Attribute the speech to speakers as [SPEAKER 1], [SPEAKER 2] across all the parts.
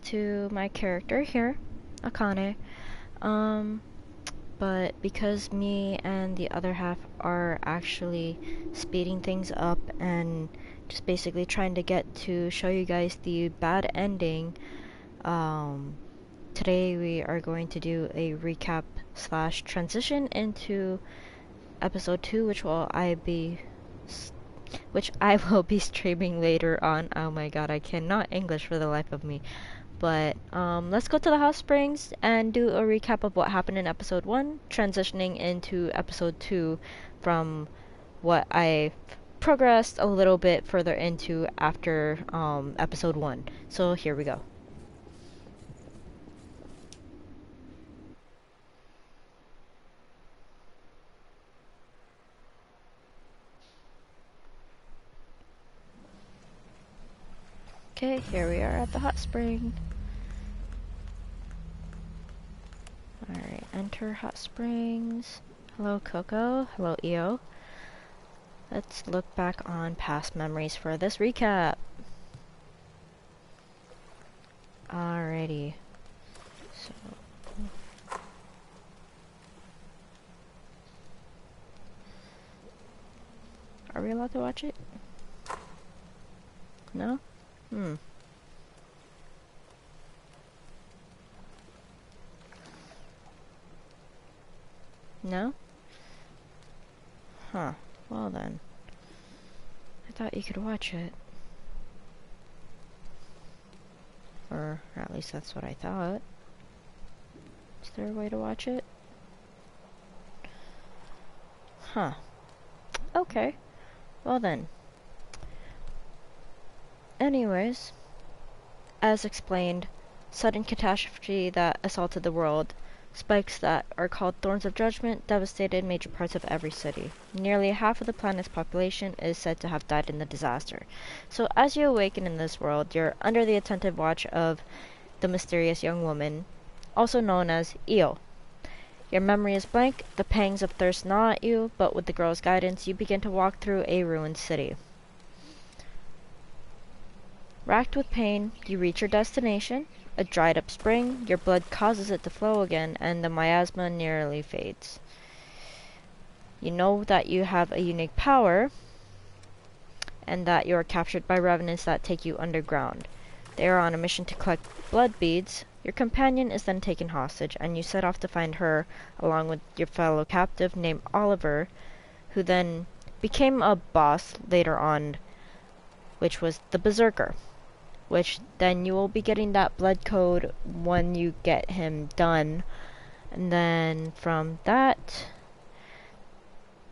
[SPEAKER 1] to my character here, Akane. Um, but because me and the other half are actually speeding things up and just basically trying to get to show you guys the bad ending, today we are going to do a recap slash transition into episode 2, which I will be streaming later on. Oh my god, I cannot English for the life of me. But let's go to the hot springs and do a recap of what happened in episode 1, transitioning into episode 2 from what I progressed a little bit further into after episode 1. So here we go. Okay, here we are at the hot spring. Alright, enter hot springs. Hello Coco, hello Io. Let's look back on past memories for this recap. Alrighty. So are we allowed to watch it? No? No? Huh. Well then. I thought you could watch it. Or at least that's what I thought. Is there a way to watch it? Huh. Okay. Well then. Anyways, as explained, sudden catastrophe that assaulted the world. Spikes that are called Thorns of Judgment devastated major parts of every city. Nearly half of the planet's population is said to have died in the disaster. So as you awaken in this world, you're under the attentive watch of the mysterious young woman, also known as Io. Your memory is blank, the pangs of thirst gnaw at you, but with the girl's guidance, you begin to walk through a ruined city. Racked with pain, you reach your destination, a dried up spring, your blood causes it to flow again, and the miasma nearly fades. You know that you have a unique power, and that you are captured by revenants that take you underground. They are on a mission to collect blood beads. Your companion is then taken hostage, and you set off to find her, along with your fellow captive named Oliver, who then became a boss later on, which was the Berserker. Which then you will be getting that blood code when you get him done. And then from that,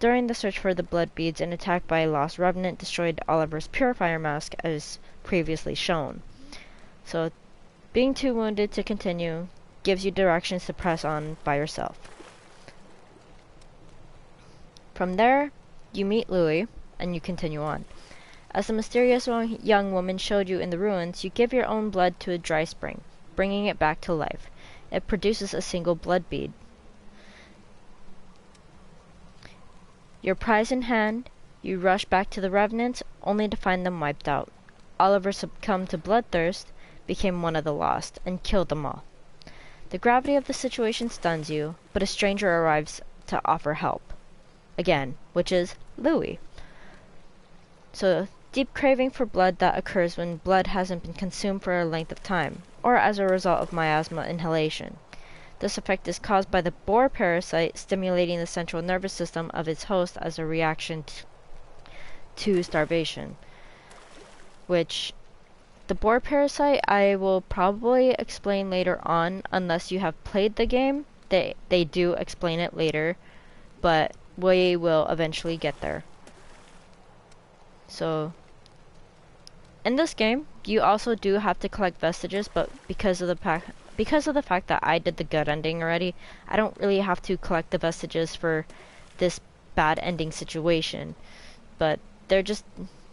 [SPEAKER 1] during the search for the blood beads, an attack by a lost revenant destroyed Oliver's purifier mask as previously shown. So being too wounded to continue gives you directions to press on by yourself. From there, you meet Louis and you continue on. As the mysterious young woman showed you in the ruins, you give your own blood to a dry spring, bringing it back to life. It produces a single blood bead. Your prize in hand, you rush back to the revenants, only to find them wiped out. Oliver succumbed to bloodthirst, became one of the lost, and killed them all. The gravity of the situation stuns you, but a stranger arrives to offer help. Again, which is Louis. So, deep craving for blood that occurs when blood hasn't been consumed for a length of time, or as a result of miasma inhalation. This effect is caused by the boar parasite stimulating the central nervous system of its host as a reaction to starvation. Which, the boar parasite I will probably explain later on, unless you have played the game. They do explain it later, but we will eventually get there. So, in this game, you also do have to collect vestiges, but because of the fact that I did the good ending already, I don't really have to collect the vestiges for this bad ending situation. But they're just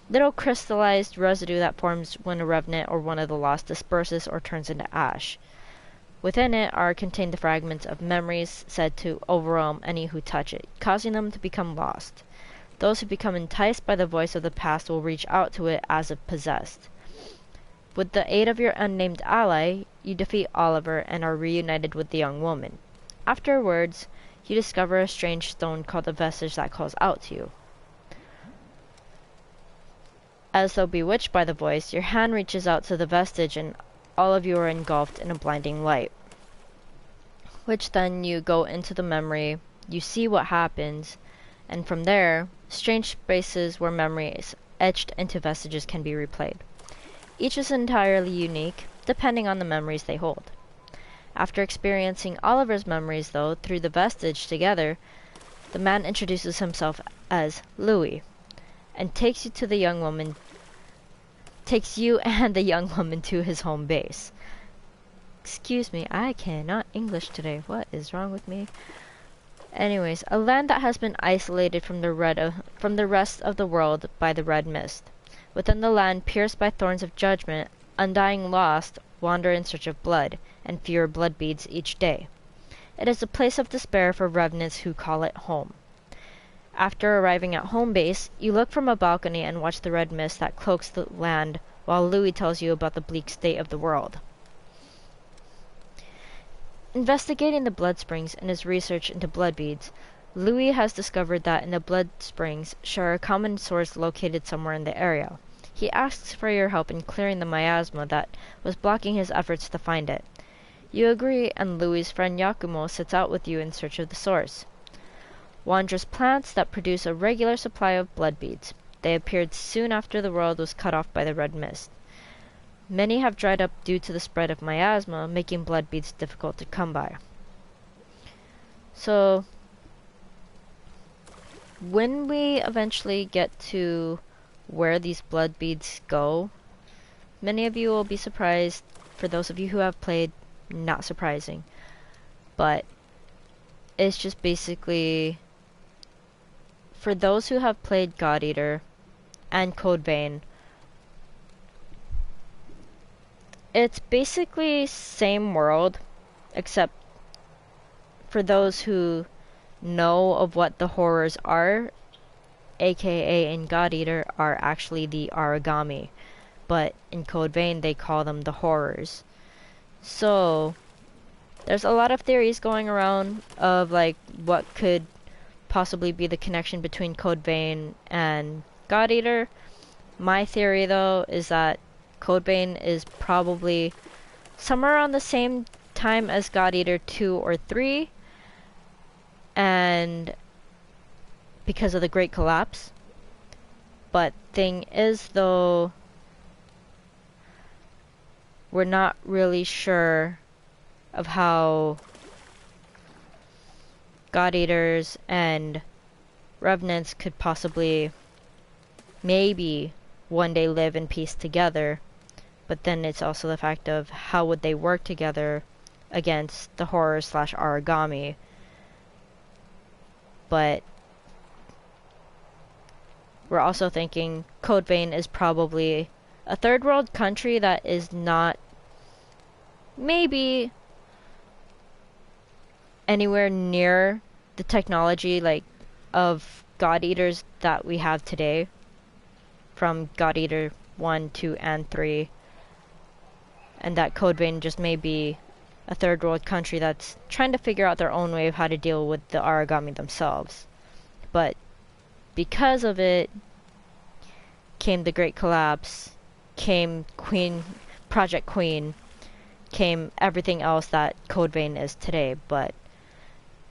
[SPEAKER 1] little crystallized residue that forms when a revenant or one of the lost disperses or turns into ash. Within it are contained the fragments of memories said to overwhelm any who touch it, causing them to become lost. Those who become enticed by the voice of the past will reach out to it as if possessed. With the aid of your unnamed ally, you defeat Oliver and are reunited with the young woman. Afterwards, you discover a strange stone called a vestige that calls out to you. As though bewitched by the voice, your hand reaches out to the vestige and all of you are engulfed in a blinding light. Which then you go into the memory, you see what happens, and from there, strange spaces where memories etched into vestiges can be replayed. Each is entirely unique, depending on the memories they hold. After experiencing Oliver's memories, though, through the vestige together, the man introduces himself as Louis, and takes you and the young woman to his home base. Excuse me, I cannot English today. What is wrong with me? Anyways, a land that has been isolated from the rest of the world by the red mist. Within the land, pierced by thorns of judgment, undying lost wander in search of blood, and fewer blood beads each day. It is a place of despair for revenants who call it home. After arriving at home base, you look from a balcony and watch the red mist that cloaks the land while Louis tells you about the bleak state of the world. Investigating the blood springs in his research into blood beads, Louis has discovered that in the blood springs share a common source located somewhere in the area. He asks for your help in clearing the miasma that was blocking his efforts to find it. You agree, and Louis' friend Yakumo sets out with you in search of the source. Wondrous plants that produce a regular supply of blood beads. They appeared soon after the world was cut off by the red mist. Many have dried up due to the spread of miasma, making blood beads difficult to come by. So, when we eventually get to where these blood beads go, many of you will be surprised. For those of you who have played, not surprising. But it's just basically, for those who have played God Eater and Code Vein, it's basically same world, except for those who know of what the horrors are, aka in God Eater are actually the origami, but in Code Vein they call them the horrors. So there's a lot of theories going around of like what could possibly be the connection between Code Vein and God Eater. My theory though is that Code Vein is probably somewhere around the same time as God Eater 2 or 3, and because of the Great Collapse. But thing is though, we're not really sure of how God Eaters and Revenants could possibly maybe one day live in peace together. But then it's also the fact of how would they work together against the horror / origami. But we're also thinking Code Vein is probably a third world country that is not maybe anywhere near the technology like of God Eaters that we have today from God Eater 1, 2, and 3. And that Code Vein just may be a third world country that's trying to figure out their own way of how to deal with the origami themselves. But because of it came the Great Collapse, came Project Queen, came everything else that Code Vein is today. But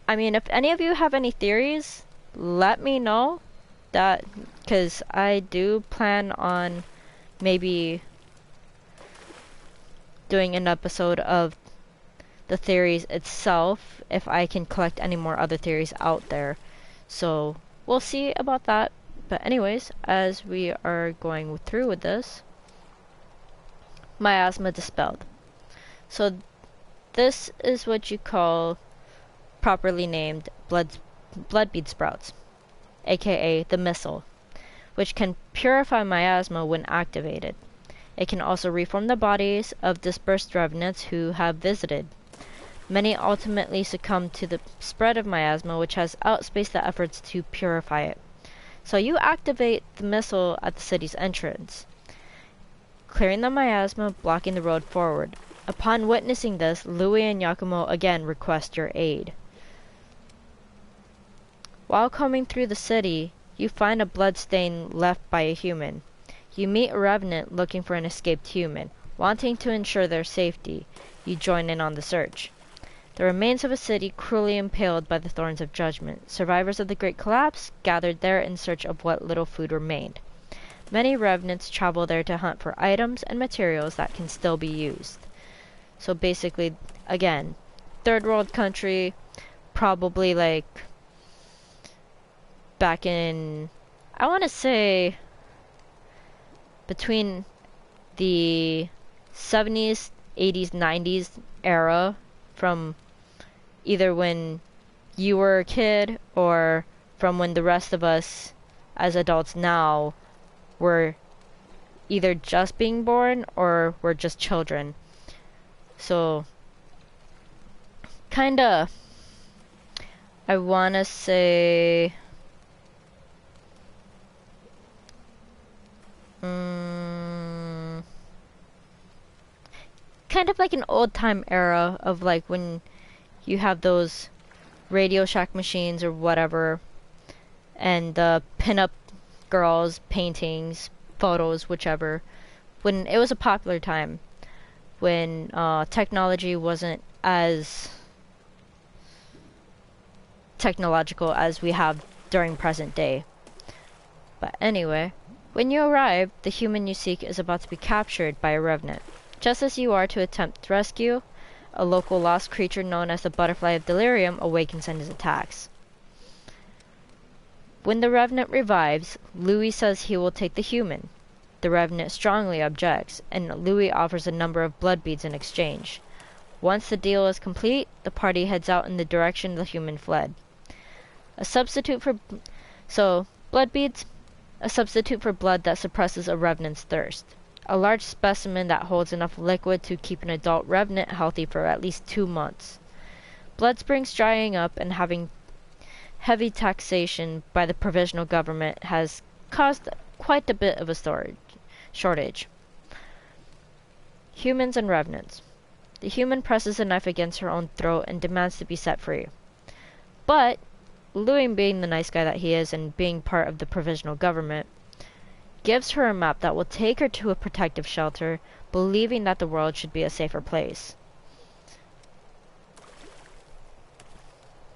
[SPEAKER 1] I mean, if any of you have any theories, let me know that, because I do plan on maybe doing an episode of the theories itself if I can collect any more other theories out there. So we'll see about that. But anyways, as we are going through with this, miasma dispelled. So this is what you call properly named blood bead sprouts, aka the missile, which can purify miasma when activated. It can also reform the bodies of dispersed revenants who have visited. Many ultimately succumb to the spread of miasma, which has outspaced the efforts to purify it. So you activate the missile at the city's entrance. clearing the miasma, blocking the road forward. Upon witnessing this, Louis and Yakumo again request your aid. While combing through the city, you find a blood stain left by a human. You meet a revenant looking for an escaped human. Wanting to ensure their safety, you join in on the search. The remains of a city cruelly impaled by the thorns of judgment. Survivors of the Great Collapse gathered there in search of what little food remained. Many revenants travel there to hunt for items and materials that can still be used. So basically, again, third world country, probably like back in, I want to say, between the 70s, 80s, 90s era, from either when you were a kid or from when the rest of us as adults now were either just being born or were just children. So, kinda, I wanna say, kind of like an old time era of like when you have those Radio Shack machines or whatever, and the pinup girls paintings, photos, whichever, when it was a popular time, when technology wasn't as technological as we have during present day. But anyway, when you arrive, the human you seek is about to be captured by a revenant. Just as you are to attempt rescue, a local lost creature known as the Butterfly of Delirium awakens and attacks. When the revenant revives, Louis says he will take the human. The revenant strongly objects, and Louis offers a number of blood beads in exchange. Once the deal is complete, the party heads out in the direction the human fled. A substitute for blood beads, a substitute for blood that suppresses a revenant's thirst. A large specimen that holds enough liquid to keep an adult revenant healthy for at least 2 months. Blood springs drying up and having heavy taxation by the provisional government has caused quite a bit of a shortage. Humans and revenants. The human presses a knife against her own throat and demands to be set free. But, Louis, being the nice guy that he is and being part of the provisional government, gives her a map that will take her to a protective shelter, believing that the world should be a safer place.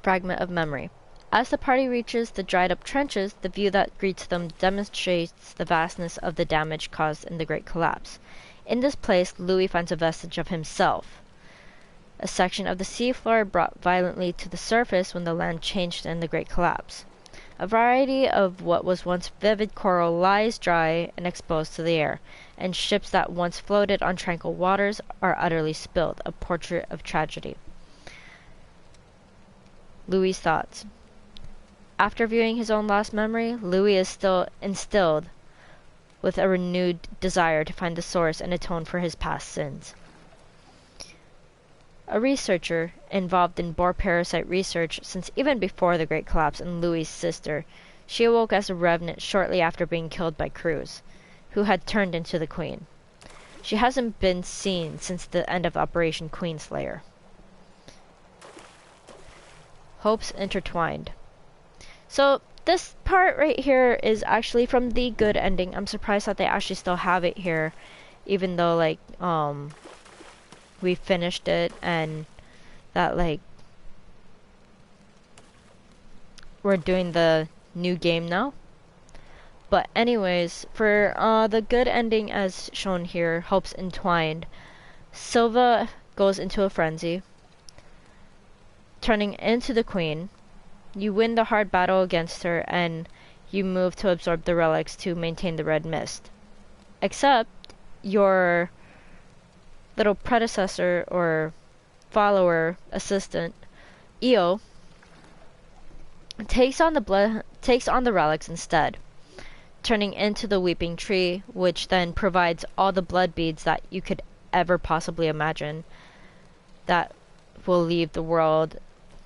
[SPEAKER 1] Fragment of memory. As the party reaches the dried up trenches, the view that greets them demonstrates the vastness of the damage caused in the Great Collapse. In this place, Louis finds a vestige of himself. A section of the seafloor brought violently to the surface when the land changed in the Great Collapse. A variety of what was once vivid coral lies dry and exposed to the air, and ships that once floated on tranquil waters are utterly spilled, a portrait of tragedy. Louis' thoughts. After viewing his own lost memory, Louis is still instilled with a renewed desire to find the source and atone for his past sins. A researcher involved in boar parasite research since even before the Great Collapse, and Louis' sister, she awoke as a revenant shortly after being killed by Cruz, who had turned into the Queen. She hasn't been seen since the end of Operation Queenslayer. Hopes intertwined. So this part right here is actually from the good ending. I'm surprised that they actually still have it here, even though like we finished it and that like we're doing the new game now. But anyways, for the good ending as shown here, hopes entwined, Silva goes into a frenzy, turning into the Queen. You win the hard battle against her and you move to absorb the relics to maintain the red mist. Except your little predecessor or follower assistant, Io, takes on the relics instead, turning into the weeping tree, which then provides all the blood beads that you could ever possibly imagine that will leave the world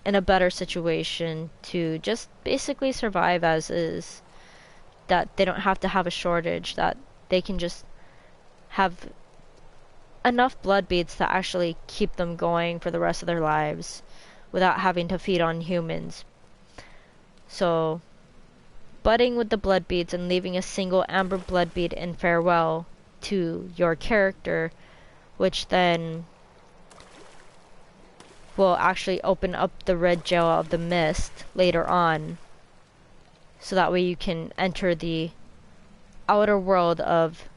[SPEAKER 1] in a better situation to just basically survive as is, that they don't have to have a shortage, that they can just have enough blood beads to actually keep them going for the rest of their lives without having to feed on humans. So, budding with the blood beads and leaving a single amber blood bead in farewell to your character, which then will actually open up the red gel of the mist later on, so that way you can enter the outer world of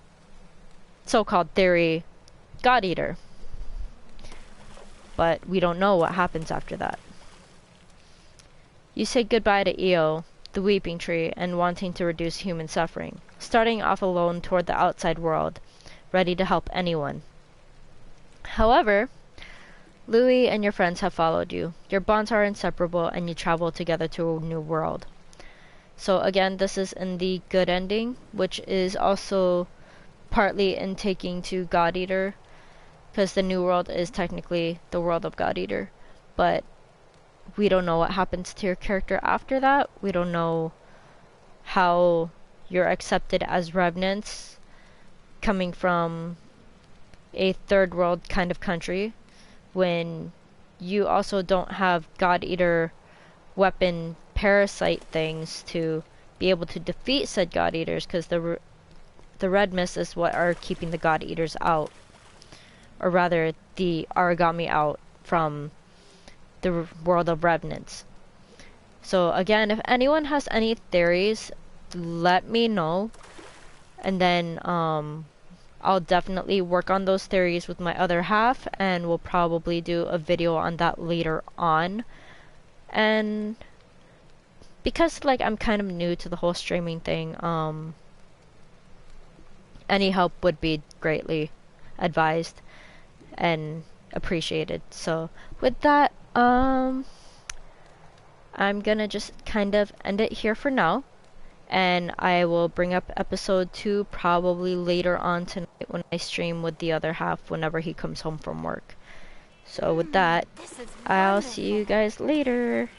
[SPEAKER 1] so-called theory God Eater. But we don't know what happens after that. You say goodbye to Io, the weeping tree, and wanting to reduce human suffering, starting off alone toward the outside world, ready to help anyone. However, Louis and your friends have followed you. Your bonds are inseparable and you travel together to a new world. So again, this is in the good ending, which is also partly in taking to God Eater, because the new world is technically the world of God Eater, but we don't know what happens to your character after that. We don't know how you're accepted as revenants coming from a third world kind of country, when you also don't have God Eater weapon parasite things to be able to defeat said God Eaters, because the red mist is what are keeping the God Eaters out, or rather the origami out from the world of revenants. So again, if anyone has any theories, let me know, and then I'll definitely work on those theories with my other half, and we'll probably do a video on that later on. And because like I'm kind of new to the whole streaming thing, any help would be greatly advised and appreciated. So with that, I'm gonna just kind of end it here for now, and I will bring up episode 2 probably later on tonight when I stream with the other half whenever he comes home from work. So with that, I'll see you guys later.